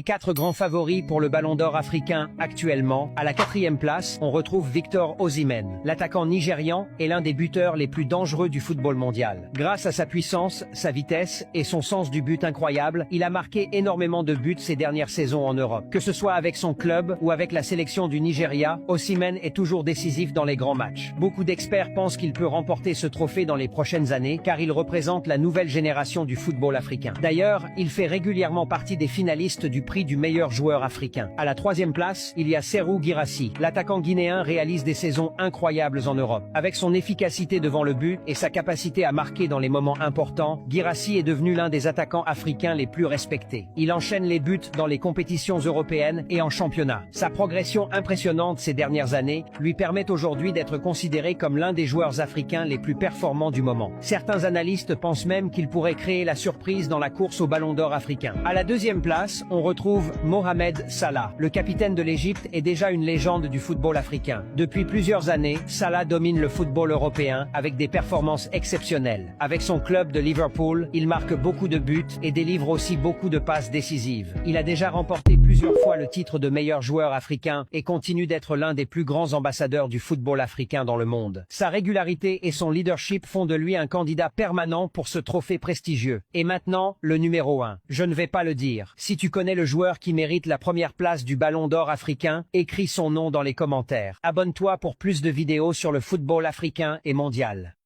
4 grands favoris pour le Ballon d'Or africain actuellement. À la 4e place, on retrouve Victor Osimhen. L'attaquant nigérian est l'un des buteurs les plus dangereux du football mondial. Grâce à sa puissance, sa vitesse et son sens du but incroyable, il a marqué énormément de buts ces dernières saisons en Europe. Que ce soit avec son club ou avec la sélection du Nigeria, Osimhen est toujours décisif dans les grands matchs. Beaucoup d'experts pensent qu'il peut remporter ce trophée dans les prochaines années car il représente la nouvelle génération du football africain. D'ailleurs, il fait régulièrement partie des finalistes du prix du meilleur joueur africain. À la 3e place, il y a Serhou Guirassy. L'attaquant guinéen réalise des saisons incroyables en Europe. Avec son efficacité devant le but et sa capacité à marquer dans les moments importants, Guirassy est devenu l'un des attaquants africains les plus respectés. Il enchaîne les buts dans les compétitions européennes et en championnat. Sa progression impressionnante ces dernières années lui permet aujourd'hui d'être considéré comme l'un des joueurs africains les plus performants du moment. Certains analystes pensent même qu'il pourrait créer la surprise dans la course au Ballon d'Or africain. À la 2e place, on retrouve Mohamed Salah. Le capitaine de l'Égypte est déjà une légende du football africain. Depuis plusieurs années, Salah domine le football européen avec des performances exceptionnelles. Avec son club de Liverpool, il marque beaucoup de buts et délivre aussi beaucoup de passes décisives. Il a déjà remporté plusieurs fois le titre de meilleur joueur africain et continue d'être l'un des plus grands ambassadeurs du football africain dans le monde. Sa régularité et son leadership font de lui un candidat permanent pour ce trophée prestigieux. Et maintenant, le numéro 1. Je ne vais pas le dire. Si tu connais le joueur qui mérite la première place du Ballon d'Or africain, écris son nom dans les commentaires. Abonne-toi pour plus de vidéos sur le football africain et mondial.